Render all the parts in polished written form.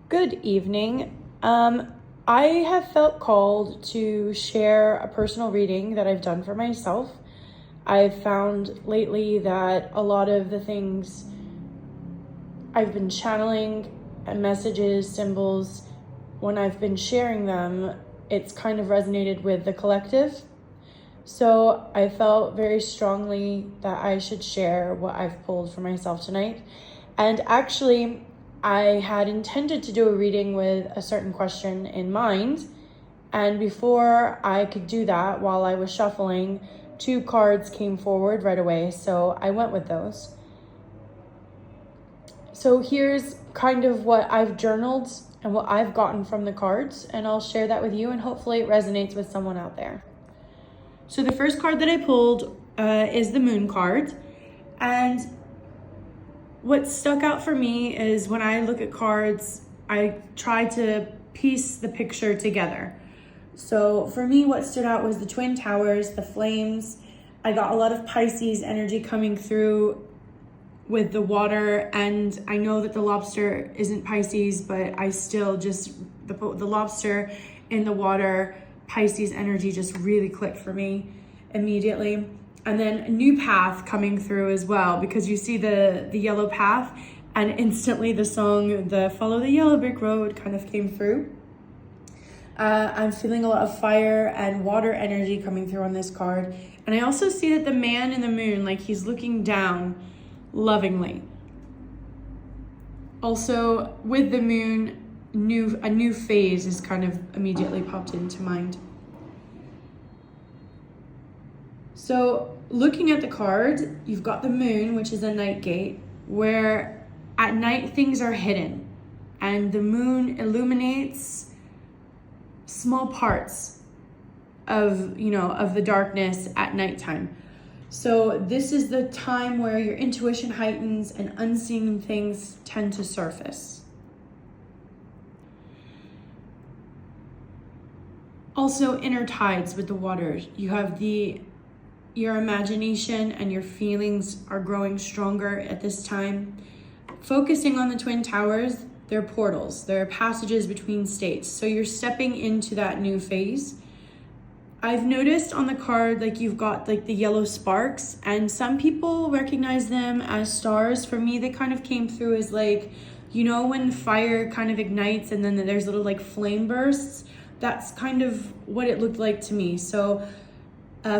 Good evening. I have felt called to share a personal reading that I've done for myself. I've found lately that a lot of the things I've been channeling, messages, symbols, when I've been sharing them, it's kind of resonated with the collective. So I felt very strongly that I should share what I've pulled for myself tonight. And actually, I had intended to do a reading with a certain question in mind. And before I could do that, while I was shuffling, 2 cards came forward right away. So I went with those. So here's kind of what I've journaled and what I've gotten from the cards. And I'll share that with you, and hopefully it resonates with someone out there. So the first card that I pulled is the Moon card. And what stuck out for me is when I look at cards, I try to piece the picture together. So for me, what stood out was the Twin Towers, the flames. I got a lot of Pisces energy coming through with the water. And I know that the lobster isn't Pisces, but I still just, the lobster in the water, Pisces energy just really clicked for me immediately. And then a new path coming through as well, because you see the yellow path, and instantly the song, the Follow the Yellow Brick Road, kind of came through. I'm feeling a lot of fire and water energy coming through on this card. And I also see that the man in the moon, like he's looking down lovingly. Also with the moon, a new phase is kind of immediately popped into mind. So looking at the card, you've got the moon, which is a night gate, where at night things are hidden and the moon illuminates small parts of the darkness at nighttime. So this is the time where your intuition heightens and unseen things tend to surface. Also intertides with the waters. You have your imagination and your feelings are growing stronger at this time. Focusing on the Twin Towers, they're portals. They're passages between states. So you're stepping into that new phase. I've noticed on the card, like you've got like the yellow sparks, and some people recognize them as stars. For me, they kind of came through as like, when fire kind of ignites and then there's little like flame bursts. That's kind of what it looked like to me. So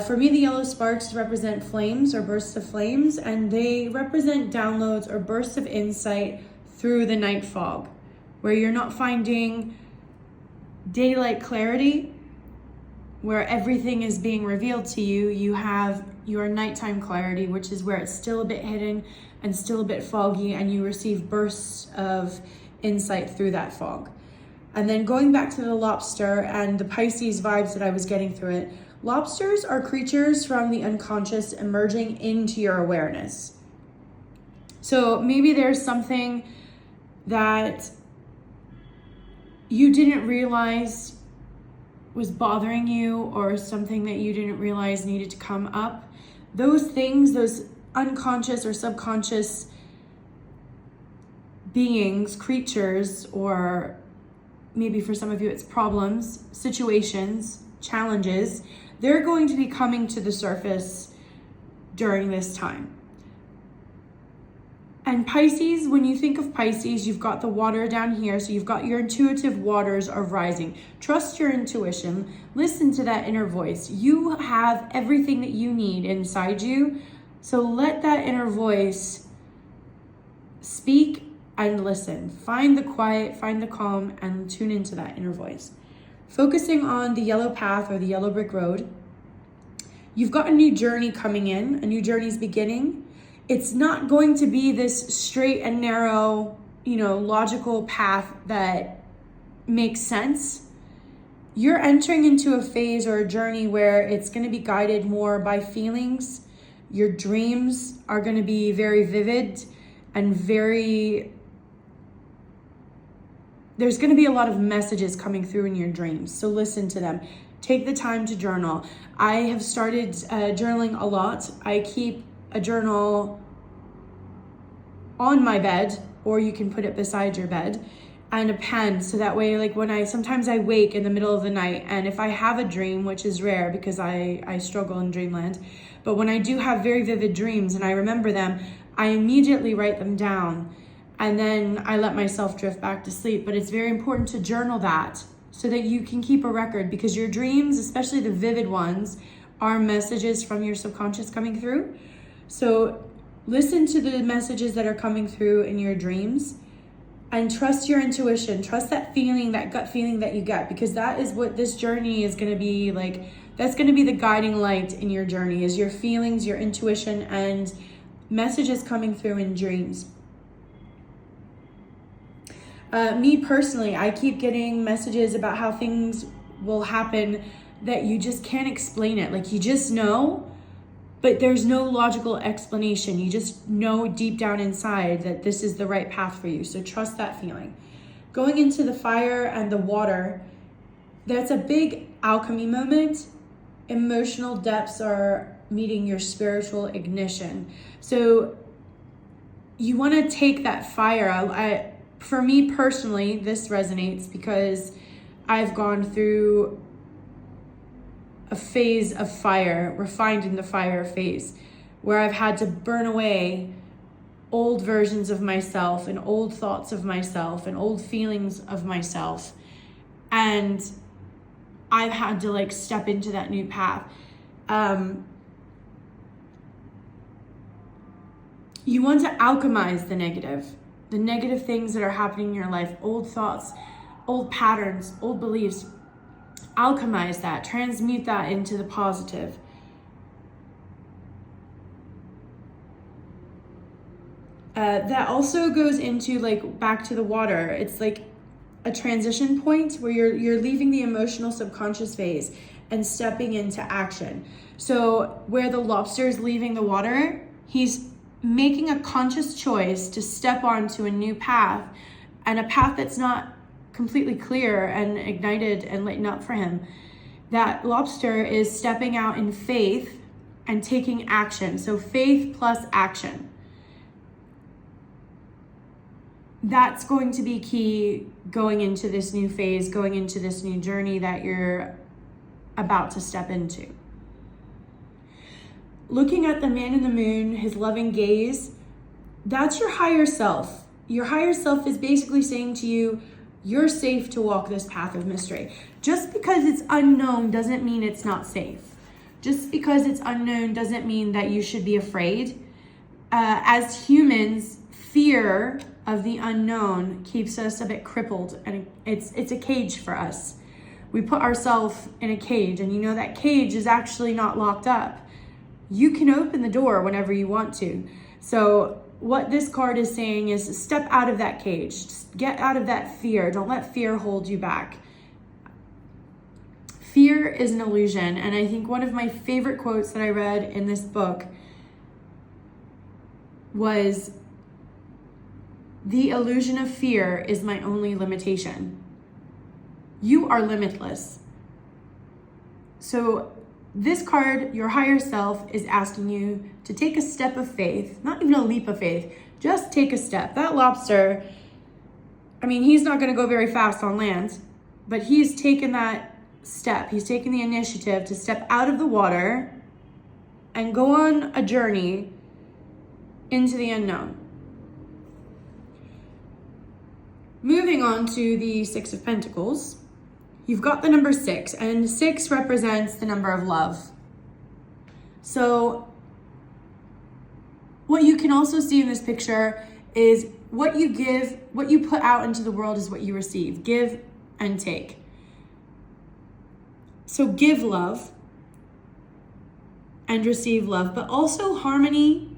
for me, the yellow sparks represent flames or bursts of flames, and they represent downloads or bursts of insight through the night fog, where you're not finding daylight clarity, where everything is being revealed to you. You have your nighttime clarity, which is where it's still a bit hidden and still a bit foggy, and you receive bursts of insight through that fog. And then going back to the lobster and the Pisces vibes that I was getting through it, lobsters are creatures from the unconscious emerging into your awareness. So maybe there's something that you didn't realize was bothering you, or something that you didn't realize needed to come up. Those things, those unconscious or subconscious beings, creatures, or maybe for some of you it's problems, situations, challenges, they're going to be coming to the surface during this time. And Pisces, when you think of Pisces, you've got the water down here. So you've got your intuitive waters are rising. Trust your intuition. Listen to that inner voice. You have everything that you need inside you. So let that inner voice speak and listen. Find the quiet, find the calm, and tune into that inner voice. Focusing on the yellow path or the yellow brick road, you've got a new journey coming in. A new journey's beginning. It's not going to be this straight and narrow, logical path that makes sense. You're entering into a phase or a journey where it's going to be guided more by feelings. Your dreams are going to be very vivid and there's going to be a lot of messages coming through in your dreams. So listen to them. Take the time to journal. I have started journaling a lot. I keep a journal on my bed, or you can put it beside your bed. and a pen, so that way, like sometimes I wake in the middle of the night, and if I have a dream, which is rare because I struggle in dreamland, but when I do have very vivid dreams and I remember them, I immediately write them down, and then I let myself drift back to sleep. But it's very important to journal that so that you can keep a record, because your dreams, especially the vivid ones, are messages from your subconscious coming through. So listen to the messages that are coming through in your dreams and trust your intuition. Trust that feeling, that gut feeling that you get, because that is what this journey is going to be like. That's going to be the guiding light in your journey, is your feelings, your intuition, and messages coming through in dreams. Me personally, I keep getting messages about how things will happen that you just can't explain it. Like, you just know, but there's no logical explanation. You just know deep down inside that this is the right path for you. So trust that feeling. Going into the fire and the water, that's a big alchemy moment. Emotional depths are meeting your spiritual ignition. So you want to take that fire. For me personally, this resonates because I've gone through a phase of fire, refined in the fire phase, where I've had to burn away old versions of myself and old thoughts of myself and old feelings of myself. And I've had to step into that new path. You want to alchemize the negative things that are happening in your life, old thoughts, old patterns, old beliefs. Alchemize that, transmute that into the positive. That also goes into back to the water. It's like a transition point where you're leaving the emotional subconscious phase and stepping into action. So where the lobster is leaving the water, he's making a conscious choice to step onto a new path, and a path that's not completely clear and ignited and lightened up for him. That lobster is stepping out in faith and taking action. So faith plus action. That's going to be key going into this new phase, going into this new journey that you're about to step into. Looking at the man in the moon, his loving gaze, that's your higher self. Your higher self is basically saying to you, you're safe to walk this path of mystery. Just because it's unknown doesn't mean it's not safe. Just because it's unknown doesn't mean that you should be afraid. As humans, fear of the unknown keeps us a bit crippled, and it's a cage for us. We put ourselves in a cage, and that cage is actually not locked up. You can open the door whenever you want to. So what this card is saying is step out of that cage. Just get out of that fear. Don't let fear hold you back. Fear is an illusion. And I think one of my favorite quotes that I read in this book was, "The illusion of fear is my only limitation." You are limitless. So this card, your higher self, is asking you to take a step of faith, not even a leap of faith, just take a step. That lobster, he's not going to go very fast on land, but he's taken that step. He's taken the initiative to step out of the water and go on a journey into the unknown. Moving on to the Six of Pentacles. You've got the number 6, and 6 represents the number of love. So what you can also see in this picture is what you give, what you put out into the world is what you receive. Give and take. So give love and receive love, but also harmony,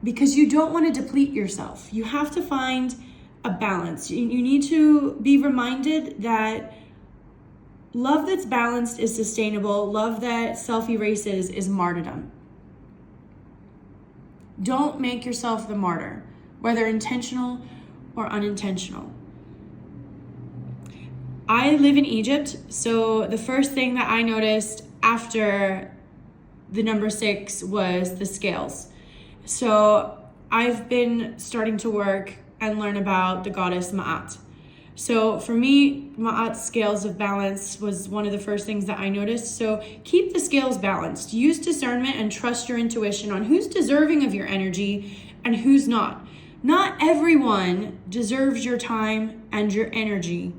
because you don't want to deplete yourself. You have to find a balance. You need to be reminded that love that's balanced is sustainable. Love that self-erases is martyrdom. Don't make yourself the martyr, whether intentional or unintentional. I live in Egypt, so the first thing that I noticed after the number 6 was the scales. So I've been starting to work and learn about the goddess Ma'at. So for me, Ma'at's scales of balance was one of the first things that I noticed. So keep the scales balanced. Use discernment and trust your intuition on who's deserving of your energy and who's not. Not everyone deserves your time and your energy.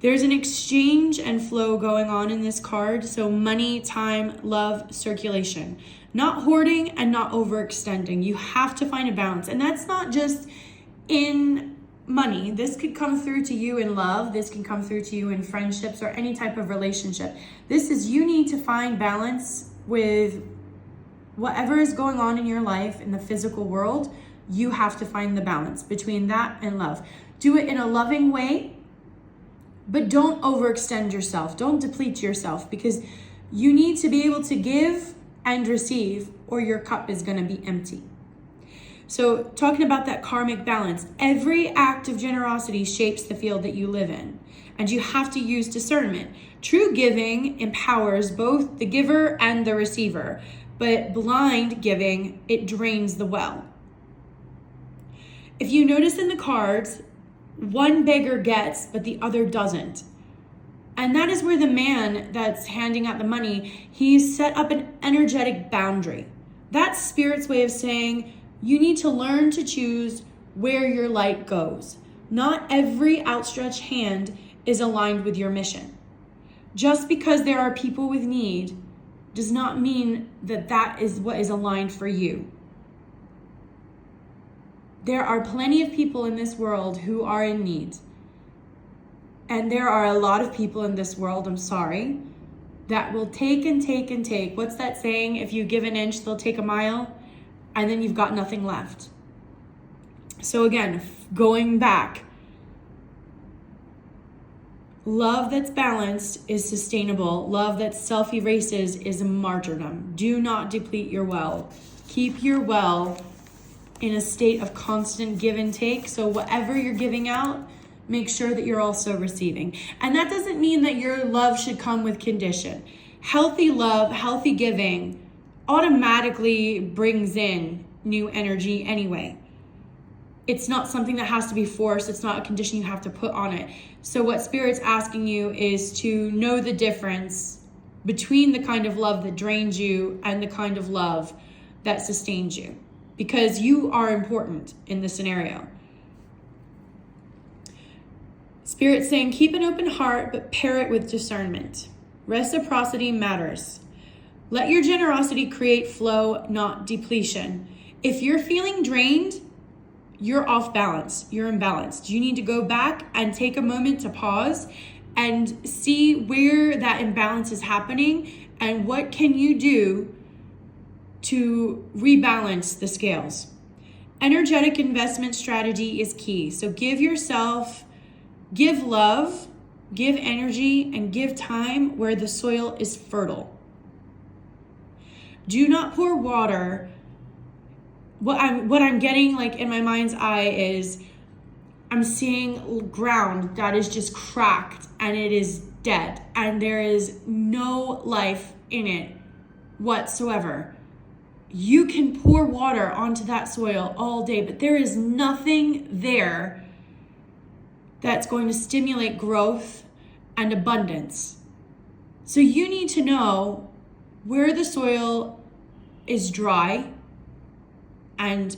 There's an exchange and flow going on in this card. So money, time, love, circulation. Not hoarding and not overextending. You have to find a balance. And that's not just in money. This could come through to you in love. This can come through to you in friendships or any type of relationship. This is, you need to find balance with whatever is going on in your life in the physical world. You have to find the balance between that and love. Do it in a loving way, but don't overextend yourself. Don't deplete yourself, because you need to be able to give and receive, or your cup is going to be empty. So talking about that karmic balance, every act of generosity shapes the field that you live in, and you have to use discernment. True giving empowers both the giver and the receiver, but blind giving, it drains the well. If you notice in the cards, one beggar gets, but the other doesn't. And that is where the man that's handing out the money, he's set up an energetic boundary. That's Spirit's way of saying, you need to learn to choose where your light goes. Not every outstretched hand is aligned with your mission. Just because there are people with need does not mean that that is what is aligned for you. There are plenty of people in this world who are in need. And there are a lot of people in this world, I'm sorry, that will take and take and take. What's that saying? If you give an inch, they'll take a mile. And then you've got nothing left. So again, going back, love that's balanced is sustainable. Love that self-erases is a martyrdom. Do not deplete your well. Keep your well in a state of constant give and take. So whatever you're giving out, make sure that you're also receiving. And that doesn't mean that your love should come with condition. Healthy love, healthy giving automatically brings in new energy anyway. It's not something that has to be forced. It's not a condition you have to put on it. So what Spirit's asking you is to know the difference between the kind of love that drains you and the kind of love that sustains you, because you are important in this scenario. Spirit's saying, keep an open heart, but pair it with discernment. Reciprocity matters. Let your generosity create flow, not depletion. If you're feeling drained, you're off balance, you're imbalanced. You need to go back and take a moment to pause and see where that imbalance is happening and what can you do to rebalance the scales. Energetic investment strategy is key. So give yourself, give love, give energy, and give time where the soil is fertile. Do not pour water. What I'm getting like in my mind's eye is I'm seeing ground that is just cracked and it is dead and there is no life in it whatsoever. You can pour water onto that soil all day, but there is nothing there that's going to stimulate growth and abundance. So you need to know where the soil is dry and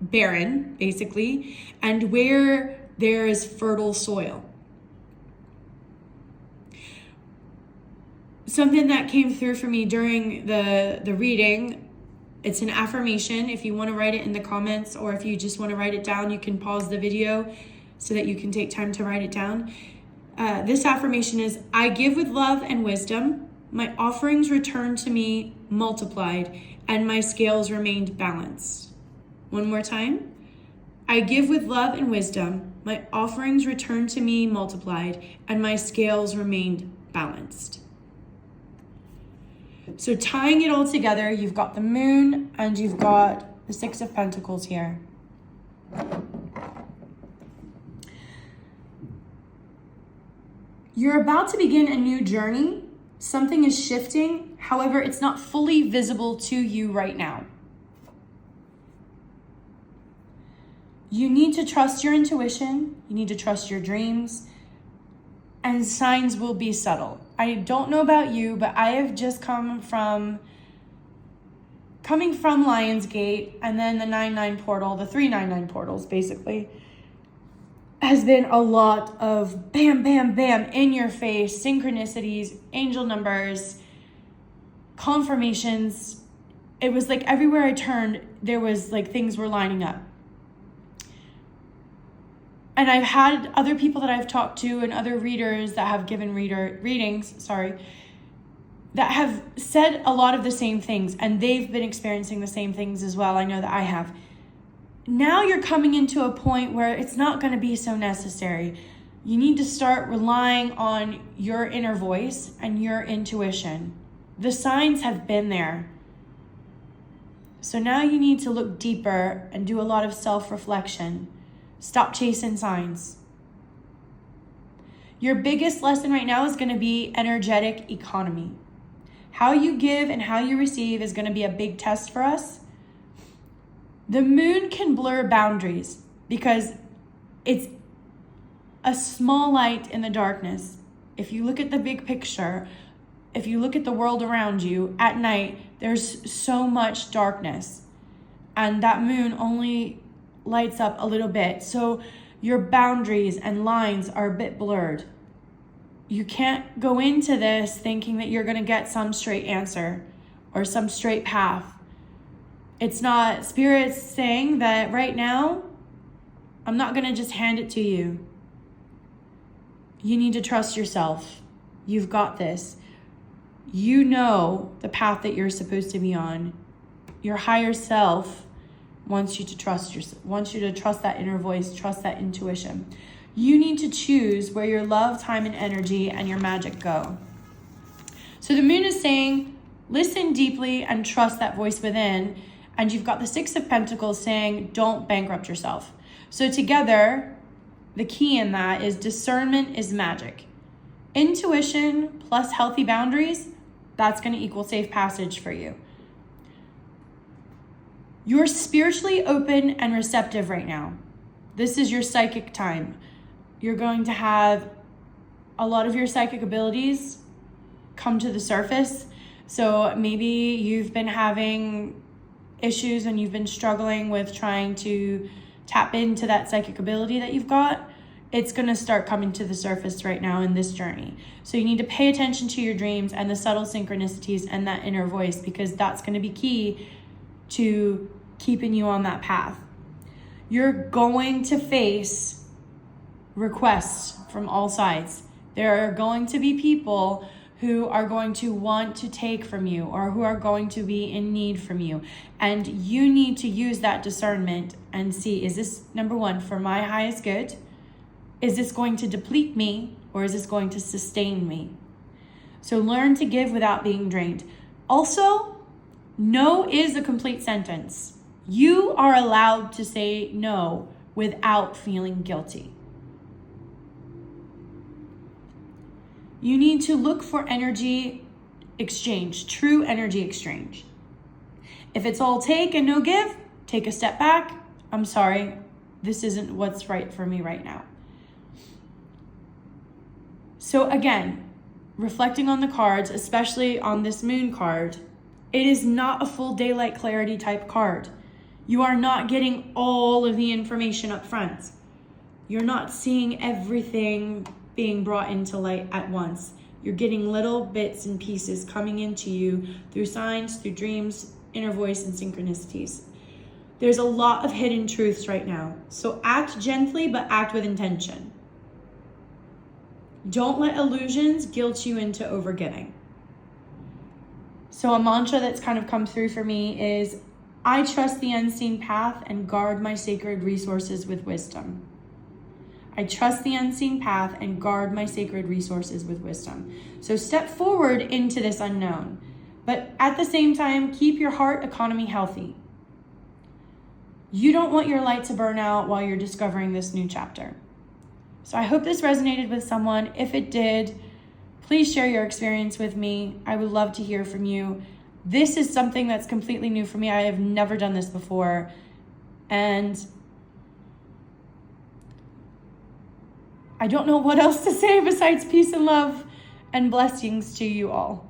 barren, basically, and where there is fertile soil. Something that came through for me during the reading, it's an affirmation. If you want to write it in the comments, or if you just want to write it down, you can pause the video so that you can take time to write it down. This affirmation is, I give with love and wisdom. My offerings returned to me multiplied, and my scales remained balanced. One more time. I give with love and wisdom. My offerings returned to me multiplied, and my scales remained balanced. So tying it all together, you've got the moon and you've got the Six of Pentacles here. You're about to begin a new journey. Something is shifting. However, it's not fully visible to you right now. You need to trust your intuition. You need to trust your dreams. And signs will be subtle. I don't know about you, but I have just coming from Lionsgate, and then the 9-9 portal, the 3-9-9 portals basically, has been a lot of bam, bam, bam, in your face, synchronicities, angel numbers, confirmations. It was like everywhere I turned, there was like things were lining up. And I've had other people that I've talked to and other readers that have given readings, that have said a lot of the same things, and they've been experiencing the same things as well. I know that I have. Now you're coming into a point where it's not going to be so necessary. You need to start relying on your inner voice and your intuition. The signs have been there. So now you need to look deeper and do a lot of self-reflection. Stop chasing signs. Your biggest lesson right now is going to be energetic economy. How you give and how you receive is going to be a big test for us. The moon can blur boundaries because it's a small light in the darkness. If you look at the big picture, if you look at the world around you at night, there's so much darkness. And that moon only lights up a little bit. So your boundaries and lines are a bit blurred. You can't go into this thinking that you're going to get some straight answer or some straight path. It's not. Spirit's saying that right now, I'm not going to just hand it to you. You need to trust yourself. You've got this. You know the path that you're supposed to be on. Your higher self wants you to trust that inner voice, trust that intuition. You need to choose where your love, time, and energy and your magic go. So the moon is saying, listen deeply and trust that voice within. And you've got the Six of Pentacles saying, don't bankrupt yourself. So together, the key in that is discernment is magic. Intuition plus healthy boundaries, that's going to equal safe passage for you. You're spiritually open and receptive right now. This is your psychic time. You're going to have a lot of your psychic abilities come to the surface. So maybe you've been having issues and you've been struggling with trying to tap into that psychic ability that you've got. It's going to start coming to the surface right now in this journey. So you need to pay attention to your dreams and the subtle synchronicities and that inner voice, because that's going to be key to keeping you on that path. You're going to face requests from all sides. There are going to be people who are going to want to take from you or who are going to be in need from you. And you need to use that discernment and see, is this, number one, for my highest good? Is this going to deplete me or is this going to sustain me? So learn to give without being drained. Also, no is a complete sentence. You are allowed to say no without feeling guilty. You need to look for energy exchange, true energy exchange. If it's all take and no give, take a step back. I'm sorry, this isn't what's right for me right now. So again, reflecting on the cards, especially on this moon card, it is not a full daylight clarity type card. You are not getting all of the information up front. You're not seeing everything being brought into light at once. You're getting little bits and pieces coming into you through signs, through dreams, inner voice, and synchronicities. There's a lot of hidden truths right now. So act gently, but act with intention. Don't let illusions guilt you into overgiving. So a mantra that's kind of come through for me is, I trust the unseen path and guard my sacred resources with wisdom. I trust the unseen path and guard my sacred resources with wisdom. So step forward into this unknown, but at the same time, keep your heart economy healthy. You don't want your light to burn out while you're discovering this new chapter. So I hope this resonated with someone. If it did, please share your experience with me. I would love to hear from you. This is something that's completely new for me. I have never done this before. And I don't know what else to say besides peace and love and blessings to you all.